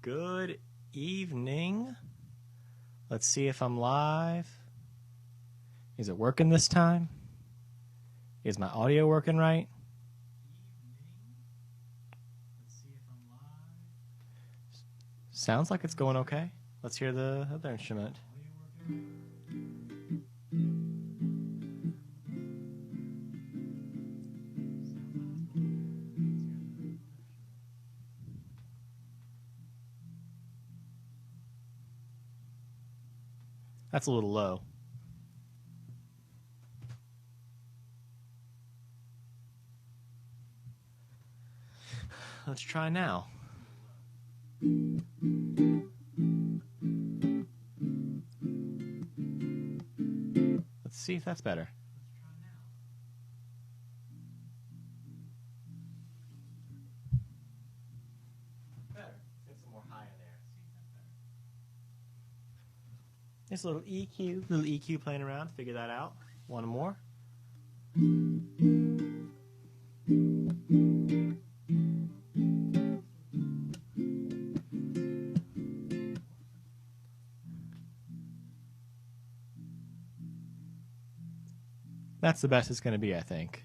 Good evening. Let's see if I'm live. Is it working this time? Is my audio working right? Let's see if I'm live. Sounds like it's going okay. Let's hear the other instrument. That's a little low. Let's try now. Let's see if that's better. Better. Get some more high in there. See if that's better. This little EQ playing around. Figure that out. One more. That's the best it's going to be, I think.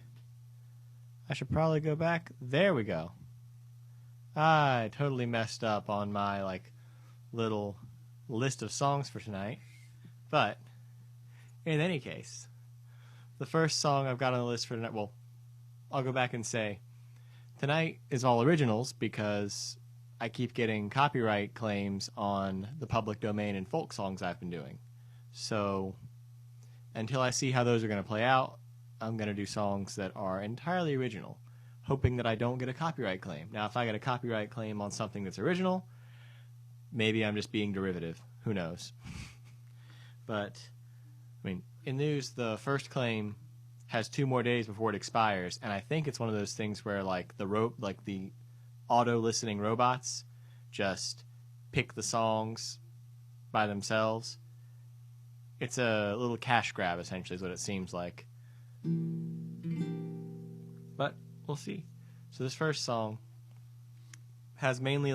I should probably go back. There we go. I totally messed up on my little list of songs for tonight. But in any case, the first song I've got on the list for tonight, well, I'll go back and say tonight is all originals because I keep getting copyright claims on the public domain and folk songs I've been doing. So until I see how those are going to play out, I'm going to do songs that are entirely original, hoping that I don't get a copyright claim. Now, if I get a copyright claim on something that's original, maybe I'm just being derivative. Who knows? But, I mean, in news, the first claim has 2 more days before it expires, and I think it's one of those things where, the auto-listening robots just pick the songs by themselves. It's a little cash grab, essentially, is what it seems like. But we'll see. So this first song has mainly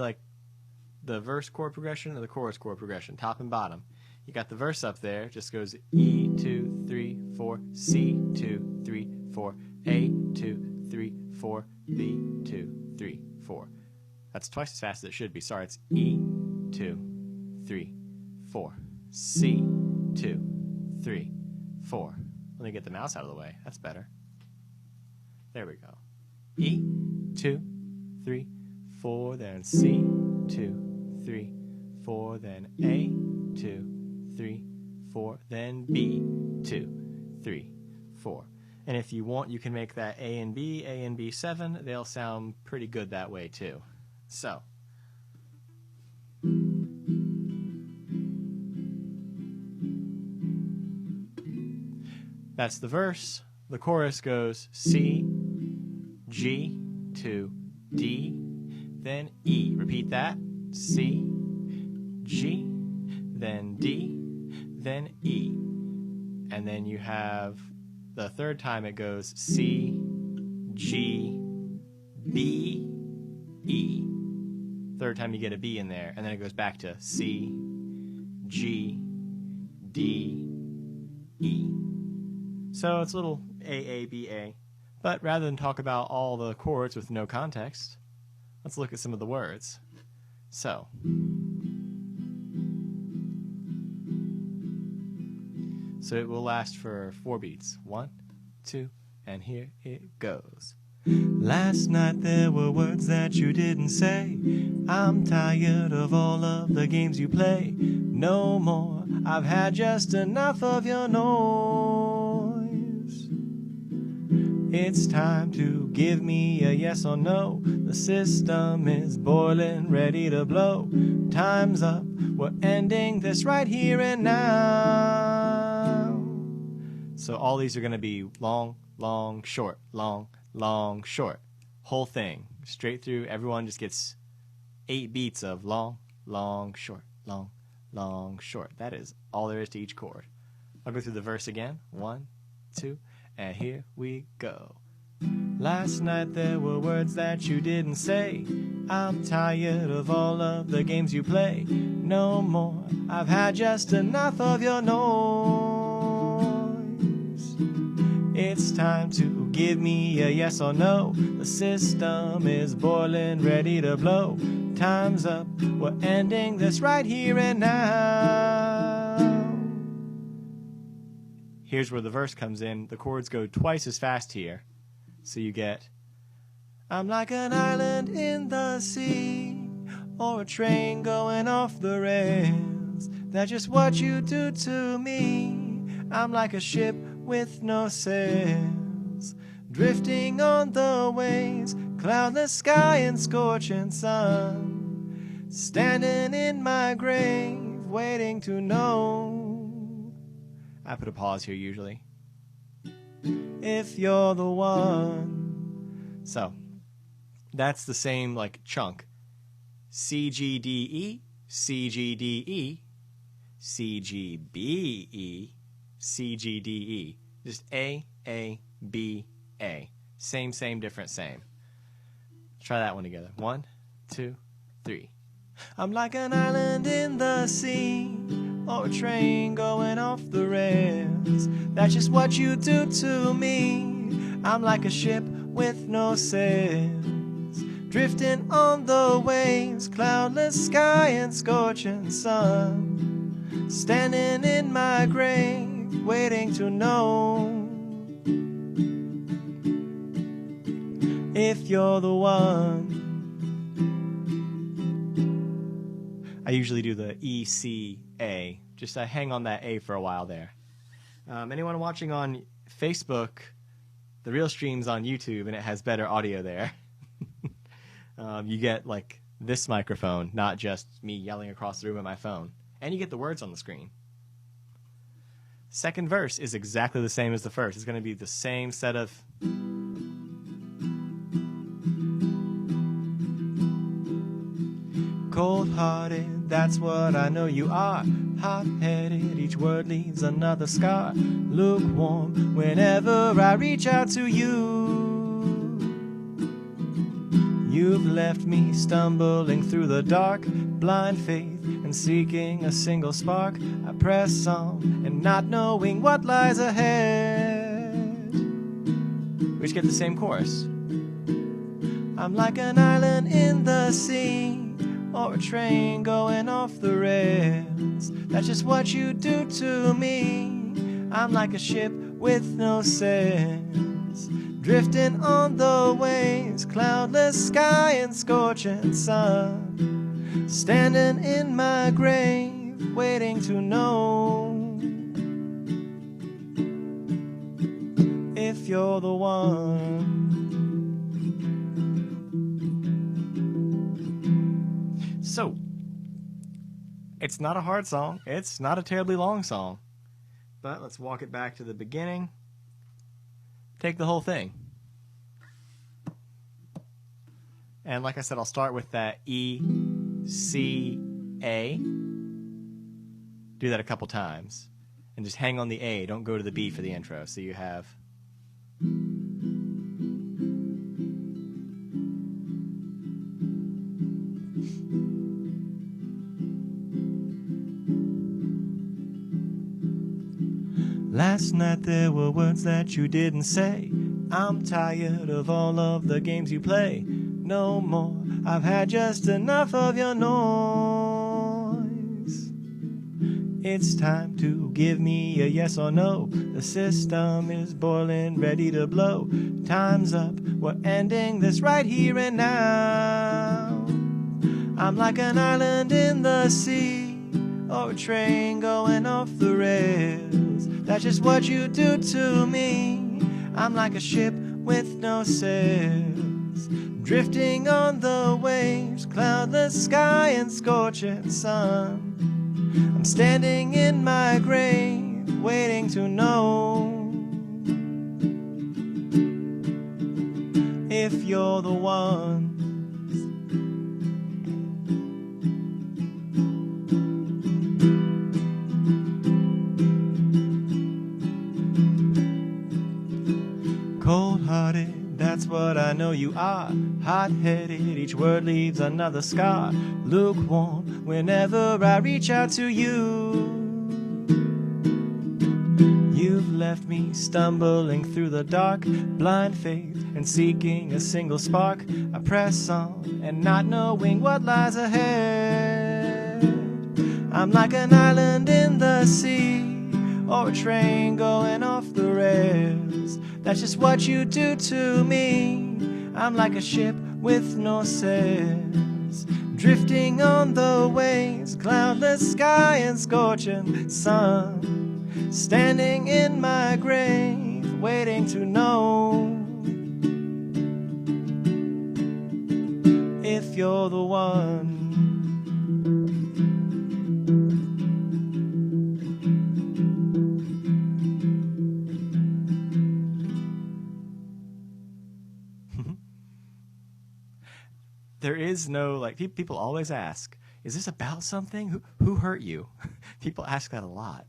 the verse chord progression and the chorus chord progression, top and bottom. You got the verse up there, just goes E, 2, 3, 4, C, 2, 3, 4, A, 2, 3, 4, B, 2, 3, 4. That's twice as fast as it should be. Sorry, it's E, 2, 3, 4, C, 2, 3, 4. Let me get the mouse out of the way. That's better. There we go. E, 2, 3, 4, then C, 2, 3, 4, then A, 2, 3, 4, then B, 2, 3, 4. And if you want, you can make that A and B7. They'll sound pretty good that way too. So, that's the verse. The chorus goes C, G, to D, then E. Repeat that. C, G, then D, then E. And then you have the third time it goes C, G, B, E. Third time you get a B in there, and then it goes back to C, G, D, E. So it's a little A, but rather than talk about all the chords with no context, let's look at some of the words. So, it will last for 4 beats. 1, 2, and here it goes. Last night there were words that you didn't say. I'm tired of all of the games you play. No more, I've had just enough of your noise. It's time to give me a yes or no. The system is boiling, ready to blow. Time's up, we're ending this right here and now. So all these are going to be long, long, short, long, long, short. Whole thing. Straight through, everyone just gets 8 beats of long, long, short, long, long, short. That is all there is to each chord. I'll go through the verse again. 1, 2, and here we go. Last night there were words that you didn't say. I'm tired of all of the games you play. No more, I've had just enough of your noise. It's time to give me a yes or no. The system is boiling, ready to blow. Time's up, we're ending this right here and now. Here's where the verse comes in. The chords go twice as fast here. So you get, I'm like an island in the sea, or a train going off the rails. That's just what you do to me. I'm like a ship with no sails, drifting on the waves, cloudless sky and scorching sun, standing in my grave, waiting to know. I put a pause here usually. If you're the one. So, that's the same like chunk. C, G, D, E, C, G, D, E, C, G, B, E, C, G, D, E. Just A, B, A. Same, different, same. Try that one together. 1, 2, 3. I'm like an island in the sea, or a train going off the rails. That's just what you do to me. I'm like a ship with no sails, drifting on the waves, cloudless sky and scorching sun, standing in my grave, waiting to know if you're the one. I usually do the E, C, A. Just I hang on that A for a while there. Anyone watching on Facebook, the real stream's on YouTube and it has better audio there. You get like this microphone, not just me yelling across the room at my phone. And you get the words on the screen. Second verse is exactly the same as the first. It's going to be the same set of... Cold-hearted, that's what I know you are. Hot-headed, each word leaves another scar. Lukewarm whenever I reach out to you. You've left me stumbling through the dark, blind faith and seeking a single spark. I press on and not knowing what lies ahead. We just get the same chorus. I'm like an island in the sea, or a train going off the rails. That's just what you do to me. I'm like a ship with no sails, drifting on the waves, cloudless sky and scorching sun, standing in my grave, waiting to know if you're the one. So, it's not a hard song. It's not a terribly long song. But let's walk it back to the beginning. Take the whole thing. And like I said, I'll start with that E, C, A. Do that a couple times. And just hang on the A. Don't go to the B for the intro. So you have... Last night there were words that you didn't say. I'm tired of all of the games you play. No more, I've had just enough of your noise. It's time to give me a yes or no. The system is boiling, ready to blow. Time's up, we're ending this right here and now. I'm like an island in the sea, or a train going off the rails. That's just what you do to me. I'm like a ship with no sails, drifting on the waves, cloudless sky and scorching sun. I'm standing in my grave, waiting to know if you're the one. Cold-hearted, That's what I know you are. Hot-headed, each word leaves another scar. Lukewarm whenever I reach out to you. You've left me stumbling through the dark, blind faith and seeking a single spark. I press on and not knowing what lies ahead. I'm like an island in the sea, or a train going off the rails. That's just what you do to me. I'm like a ship with no sails, drifting on the waves, cloudless sky and scorching sun. Standing in my grave, waiting to know if you're the one. There is no, like, people always ask, is this about something? Who hurt you? People ask that a lot.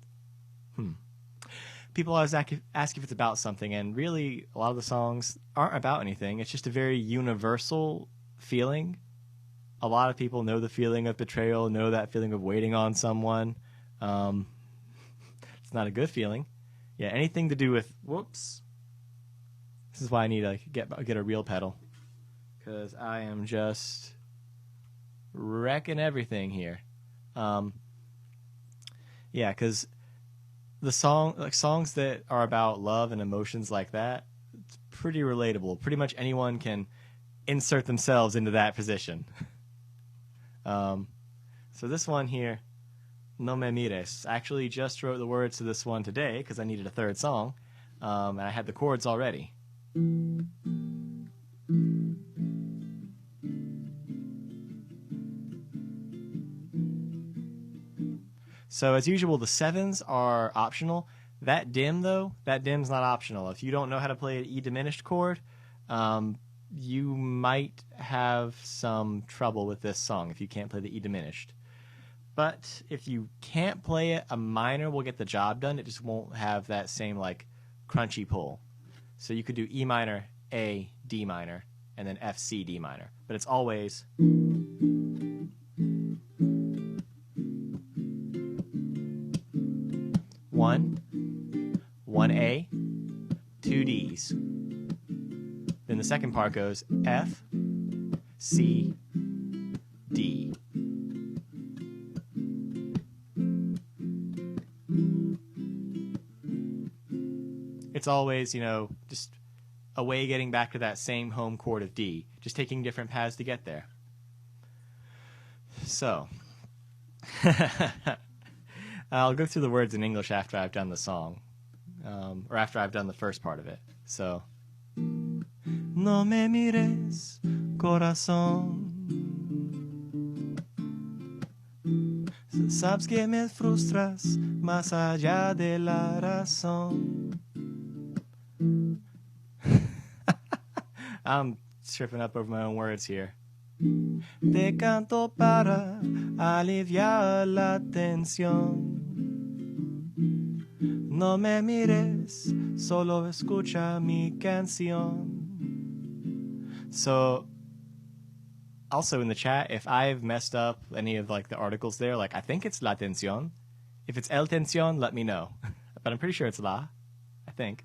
People always ask if it's about something, and really, a lot of the songs aren't about anything. It's just a very universal feeling. A lot of people know the feeling of betrayal, know that feeling of waiting on someone. It's not a good feeling. Yeah, anything to do with, whoops. This is why I need to get a real pedal, because I am just wrecking everything here. Yeah, because the songs that are about love and emotions like that, it's pretty relatable. Pretty much anyone can insert themselves into that position. So this one here, No Me Mires, I actually just wrote the words to this one today because I needed a third song, and I had the chords already. So as usual, the sevens are optional. That dim, though, that dim's not optional. If you don't know how to play an E diminished chord, you might have some trouble with this song if you can't play the E diminished. But if you can't play it, a minor will get the job done. It just won't have that same, like, crunchy pull. So you could do E minor, A, D minor, and then F, C, D minor. But it's always... one A, two Ds. Then the second part goes F, C, D. It's always, just a way getting back to that same home chord of D, just taking different paths to get there. So, I'll go through the words in English after I've done the song, or after I've done the first part of it. So, no me mires, corazón. Sabes que me frustras más allá de la razón. I'm tripping up over my own words here. Te canto para aliviar la tensión. No me mires, solo escucha mi canción. So, also in the chat, if I've messed up any of the articles there, I think it's la tensión. If it's el tensión, let me know. But I'm pretty sure it's la, I think.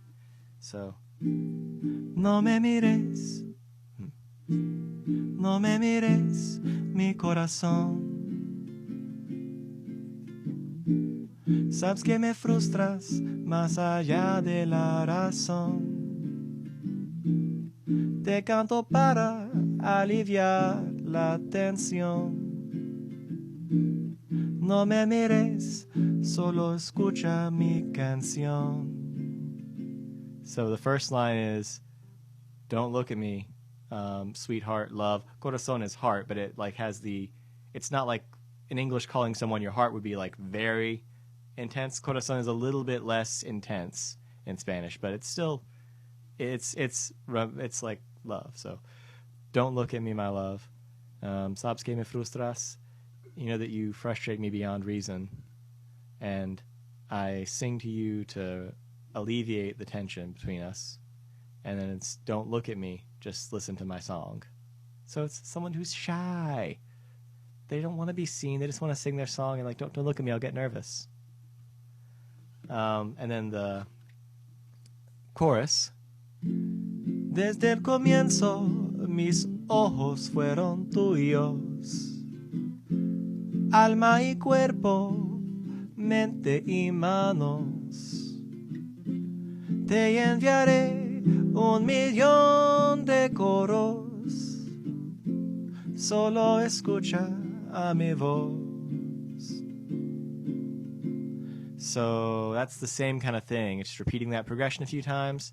So, no me mires. No me mires, mi corazón. Sabes que me frustras más allá de la razón. Te canto para aliviar la tensión. No me mires, solo escucha mi canción. So the first line is, don't look at me, sweetheart, love. Corazón is heart, but it has it's not like in English calling someone your heart would be very intense. Corazón is a little bit less intense in Spanish, but it's still, it's like love. So don't look at me, my love. Sabes que me frustras. You know that you frustrate me beyond reason. And I sing to you to alleviate the tension between us. And then it's don't look at me, just listen to my song. So it's someone who's shy. They don't want to be seen. They just want to sing their song and like, don't look at me, I'll get nervous. And then the chorus. Desde el comienzo mis ojos fueron tuyos, alma y cuerpo, mente y manos. Te enviaré 1,000,000 de coros, solo escucha a mi voz. So that's the same kind of thing. It's just repeating that progression a few times.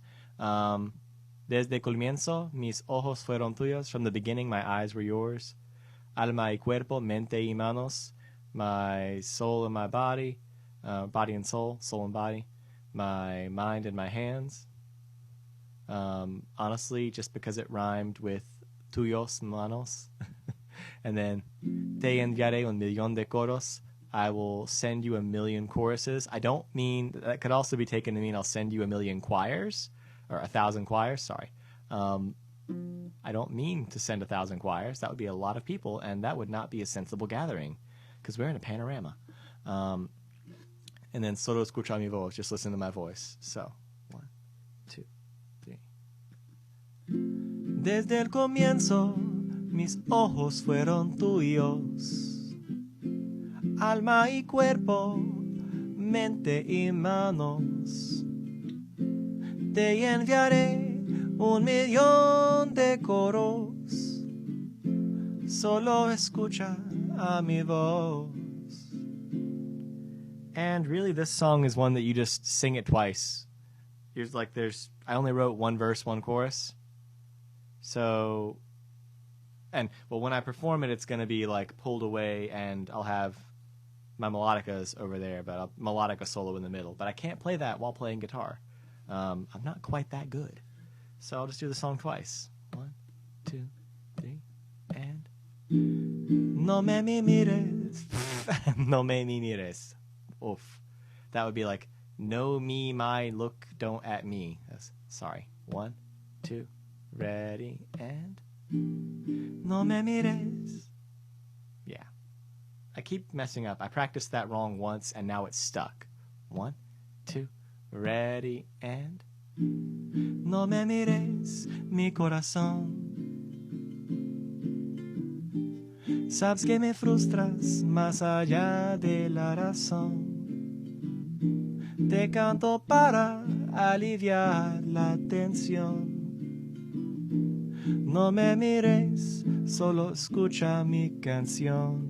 Desde el comienzo, mis ojos fueron tuyos. From the beginning, my eyes were yours. Alma y cuerpo, mente y manos. My soul and my body, body and soul and body. My mind and my hands. Honestly, just because it rhymed with tuyos, manos. And then, te enviaré 1,000,000 de coros. I will send you 1,000,000 choruses. I don't mean, that could also be taken to mean I'll send you 1,000,000 choirs, or 1,000 choirs, sorry. I don't mean to send 1,000 choirs. That would be a lot of people, and that would not be a sensible gathering, because we're in a panorama. And then, solo escucha mi voz, just listen to my voice. So, 1, 2, 3. Desde el comienzo, mis ojos fueron tuyos. Alma y cuerpo, mente y manos. Te enviaré 1,000,000 de coros. Solo escucha a mi voz. And really, this song is one that you just sing it twice. I only wrote one verse, one chorus. So, when I perform it, it's going to be like pulled away, and I'll have my melodicas over there, but I'll melodica solo in the middle. But I can't play that while playing guitar. I'm not quite that good. So I'll just do the song twice. 1, 2, 3, and... No me mires. No me mires. Oof. That would be like, no me, my, look, don't at me. Sorry. 1, 2, ready, and... No me mires. Yeah. I keep messing up. I practiced that wrong once, and now it's stuck. 1, 2, ready, and... No me mires, mi corazón. Sabes que me frustras más allá de la razón. Te canto para aliviar la tensión. No me mires, solo escucha mi canción.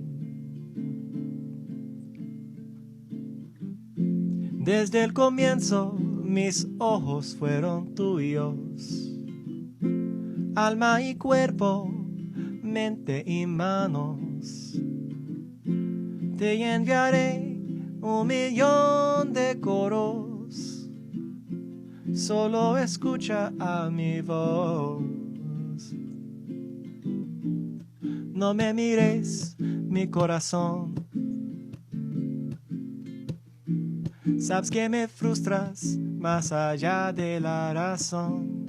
Desde el comienzo mis ojos fueron tuyos, alma y cuerpo, mente y manos. Te enviaré 1,000,000 de coros, solo escucha a mi voz. No me mires, mi corazón. Sabes que me frustras más allá de la razón.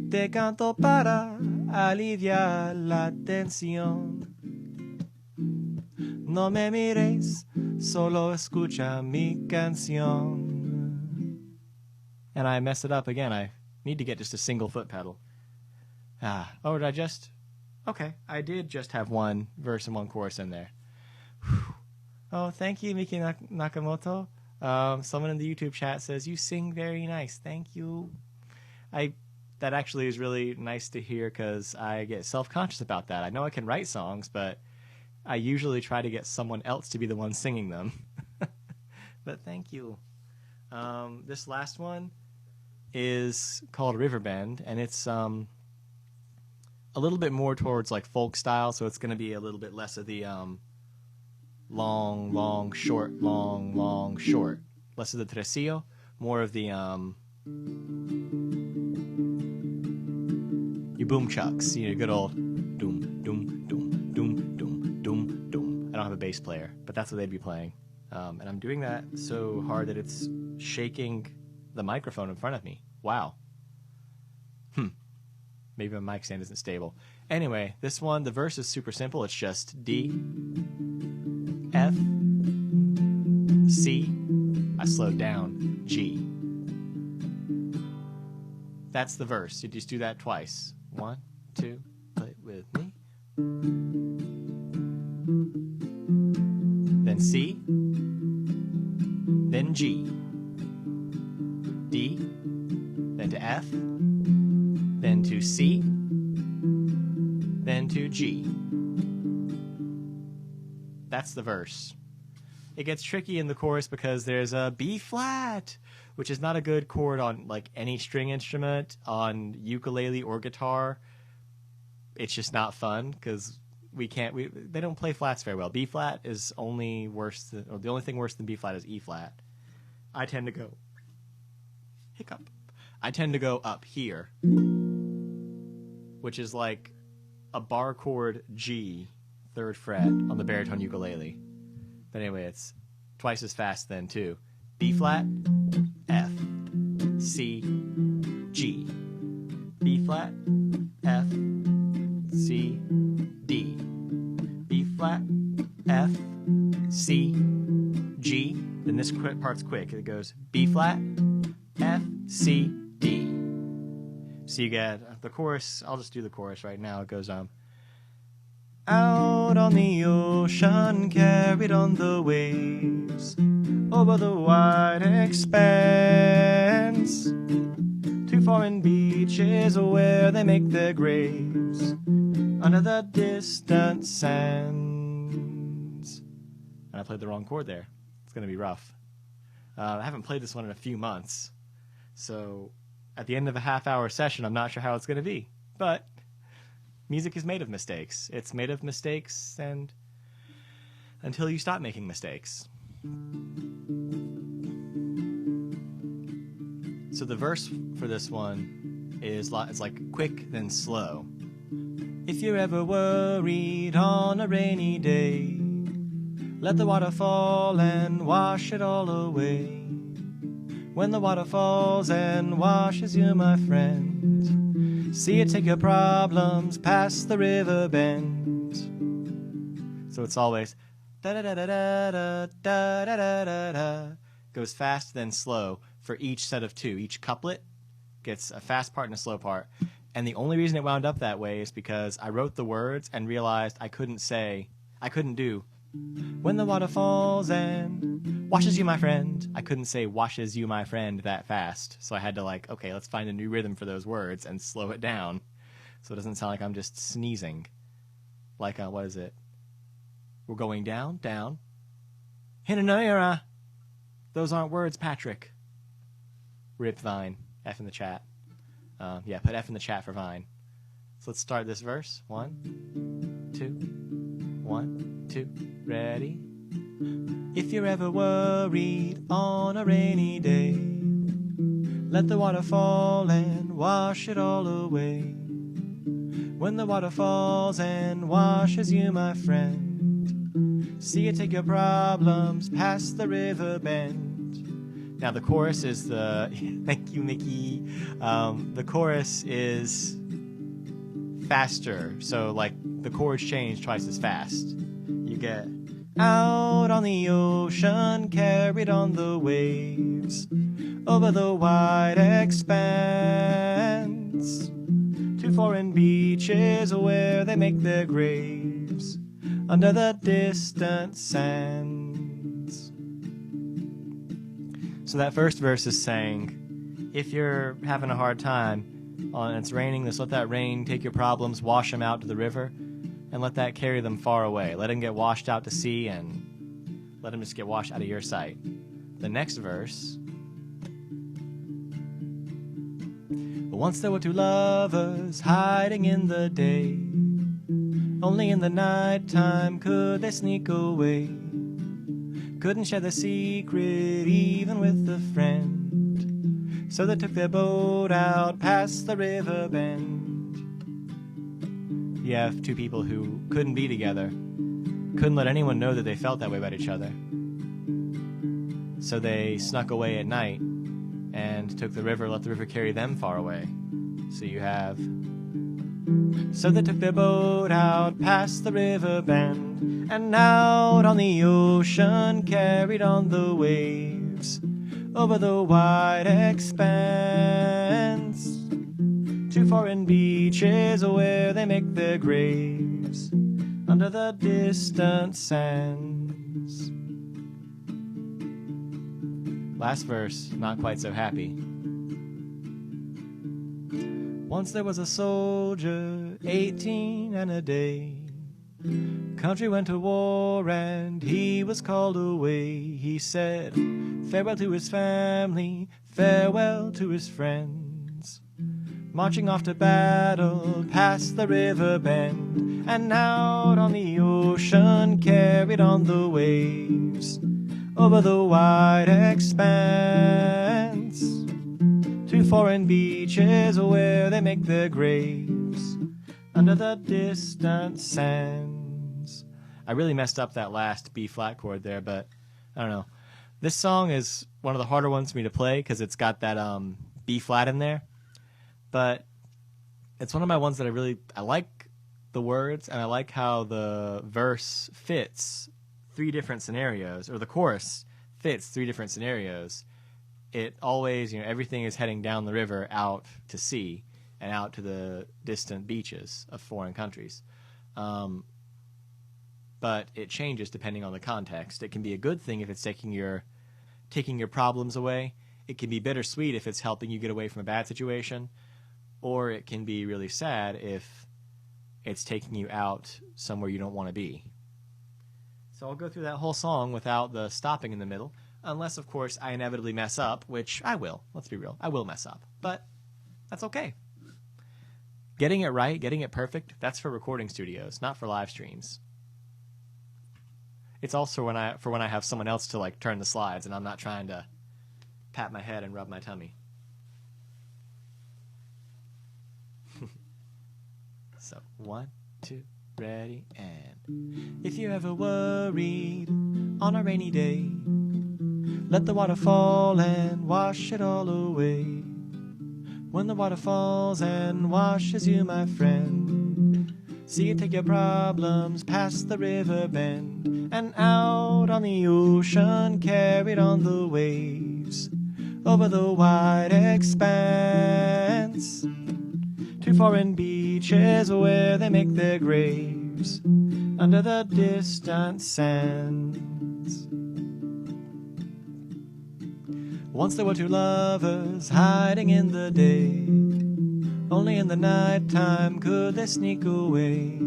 Te canto para aliviar la tensión. No me mires, solo escucha mi canción. And I messed it up again. I need to get just a single foot pedal. Oh, did I just? Okay, I did just have one verse and one chorus in there. Whew. Oh, thank you, Miki Nakamoto. Someone in the YouTube chat says, you sing very nice. Thank you. That actually is really nice to hear, because I get self-conscious about that. I know I can write songs, but I usually try to get someone else to be the one singing them. But thank you. This last one is called Riverbend, and it's a little bit more towards like folk style, so it's going to be a little bit less of the long, long, short, long, long, short. Less of the tresillo, more of the your boom chucks, good old doom, doom, doom, doom, doom, doom, doom. I don't have a bass player, but that's what they'd be playing. And I'm doing that so hard that it's shaking the microphone in front of me. Wow. Maybe my mic stand isn't stable. Anyway, this one, the verse is super simple. It's just D, F, C, I slowed down, G. That's the verse. You just do that twice. 1, 2, play it with me. Then C, then G, D, then to F, then to C, then to G. That's the verse. It gets tricky in the chorus because there's a B flat, which is not a good chord on like any string instrument, on ukulele or guitar. It's just not fun because they don't play flats very well. B flat is only worse than, or the only thing worse than B flat is E flat. I tend to go up here, which is like a bar chord G, 3rd fret on the baritone ukulele. But anyway, it's twice as fast then too. B flat, F, C, G. B flat, F, C, D. B flat, F, C, G. Then this part's quick. It goes B flat, F, C, D. So you get the chorus. I'll just do the chorus right now. It goes out on the ocean, carried on the waves, over the wide expanse, to foreign beaches where they make their graves, under the distant sands. And I played the wrong chord there. It's going to be rough. I haven't played this one in a few months, so at the end of a half-hour session, I'm not sure how it's going to be. But music is made of mistakes. It's made of mistakes, and until you stop making mistakes. So the verse for this one is it's like quick then slow. If you're ever worried on a rainy day, let the water fall and wash it all away. When the water falls and washes you, my friend, see it take your problems past the Riverbend. So it's always da da da da da da da da da da da. Goes fast then slow for each set of 2. Each couplet gets a fast part and a slow part. And the only reason it wound up that way is because I wrote the words and realized I couldn't do when the water falls and washes you, my friend. I couldn't say washes you, my friend that fast. So I had to okay, let's find a new rhythm for those words and slow it down so it doesn't sound like I'm just sneezing. Like, what is it? We're going down, down. Hinanayara. Those aren't words, Patrick. Rip Vine. F in the chat. Yeah, put F in the chat for Vine. So let's start this verse. 1, 2, 1, 2. Ready? If you're ever worried on a rainy day, let the water fall and wash it all away. When the water falls and washes you, my friend, see it take your problems past the Riverbend. Now the chorus is thank you, Mickey. The chorus is faster, so the chords change twice as fast. You get out on the ocean, carried on the waves, over the wide expanse, to foreign beaches where they make their graves, under the distant sands. So that first verse is saying, if you're having a hard time and it's raining, just let that rain take your problems, wash them out to the river, and let that carry them far away. Let them get washed out to sea, and let them just get washed out of your sight. The next verse. Once there were 2 lovers hiding in the day. Only in the night time could they sneak away. Couldn't share the secret even with a friend. So they took their boat out past the Riverbend. You have 2 people who couldn't be together, couldn't let anyone know that they felt that way about each other. So they snuck away at night and took the river, let the river carry them far away. So you have. So they took their boat out past the Riverbend, and out on the ocean, carried on the waves, over the wide expanse, to foreign beaches where they make their graves, under the distant sands. Last verse, not quite so happy. Once there was a soldier, 18 and a day. Country went to war and he was called away. He said farewell to his family, farewell to his friends. Marching off to battle past the Riverbend, and out on the ocean, carried on the waves, over the wide expanse, to foreign beaches where they make their graves, under the distant sands. I really messed up that last B flat chord there, but I don't know. This song is one of the harder ones for me to play because it's got that B flat in there. But it's one of my ones that I like the words, and I like how the verse fits three different scenarios, or the chorus fits three different scenarios. It always, everything is heading down the river out to sea and out to the distant beaches of foreign countries. But it changes depending on the context. It can be a good thing if it's taking your problems away. It can be bittersweet if it's helping you get away from a bad situation. Or it can be really sad if it's taking you out somewhere you don't want to be. So I'll go through that whole song without the stopping in the middle. Unless, of course, I inevitably mess up, which I will. Let's be real. I will mess up. But that's okay. Getting it right, getting it perfect, that's for recording studios, not for live streams. It's also when I have someone else to turn the slides and I'm not trying to pat my head and rub my tummy. So, 1, 2, ready, and if you ever worried on a rainy day, let the water fall and wash it all away. When the water falls and washes you, my friend, see it take your problems past the Riverbend, and out on the ocean, carried on the waves, over the wide expanse, to foreign beaches where they make their graves, under the distant sands. Once there were two lovers hiding in the day. Only in the night time could they sneak away.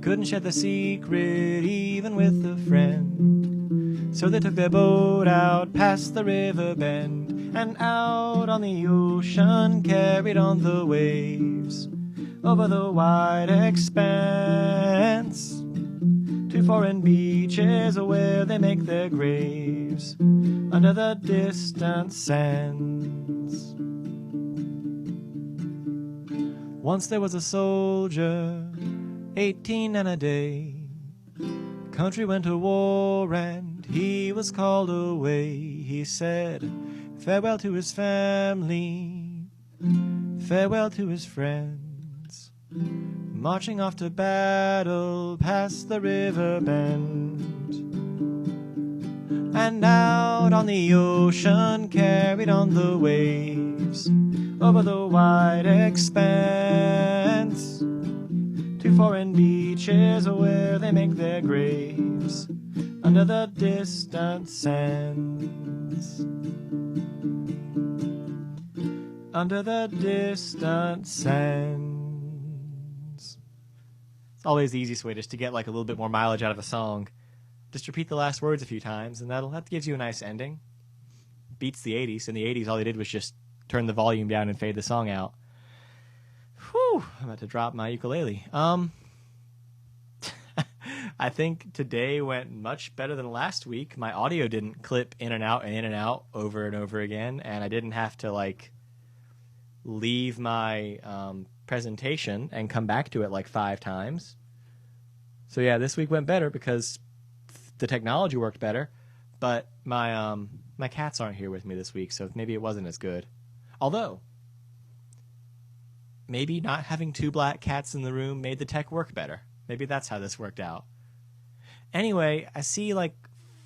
Couldn't share the secret even with a friend. So they took their boat out past the Riverbend, and out on the ocean, carried on the waves, over the wide expanse, to foreign beaches where they make their graves, under the distant sands. Once there was a soldier, 18 and a day. Country went to war and he was called away. He said farewell to his family, farewell to his friends, marching off to battle past the Riverbend, and out on the ocean, carried on the waves, over the wide expanse, to foreign beaches where they make their graves, under the distant sands, under the distant sands. It's always the easiest way, just to get a little bit more mileage out of a song. Just repeat the last words a few times, and that gives you a nice ending. Beats the 80s. In the 80s, all they did was just turn the volume down and fade the song out. Whew, I'm about to drop my ukulele. I think today went much better than last week. My audio didn't clip in and out over and over again, and I didn't have to leave my presentation and come back to it 5 times. So yeah, this week went better because the technology worked better, but my cats aren't here with me this week, so maybe it wasn't as good. Although, maybe not having two black cats in the room made the tech work better. Maybe that's how this worked out. Anyway, I see like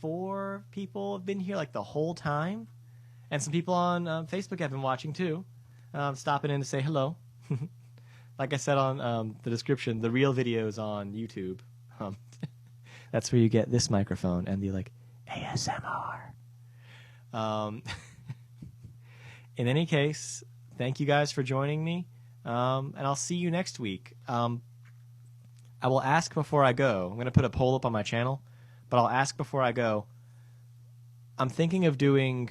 4 people have been here like the whole time. And some people on Facebook have been watching too. Stopping in to say hello. Like I said on the description, the real video's on YouTube. That's where you get this microphone and the like ASMR. In any case, thank you guys for joining me. And I'll see you next week. I will ask before I go. I'm going to put a poll up on my channel, but I'll ask before I go. I'm thinking of doing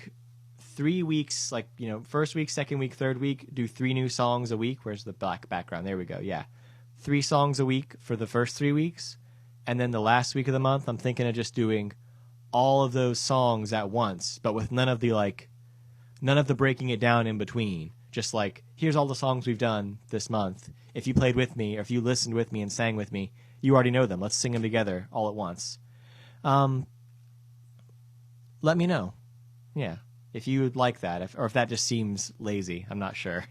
3 weeks, like, you know, first week, second week, third week, do 3 new songs a week. Where's the black background? There we go. Yeah. 3 songs a week for the first 3 weeks. And then the last week of the month, I'm thinking of just doing all of those songs at once, but with none of the breaking it down in between. Just like, here's all the songs we've done this month. If you played with me, or if you listened with me and sang with me, you already know them. Let's sing them together all at once. Let me know. Yeah. If you would like that, or if that just seems lazy, I'm not sure.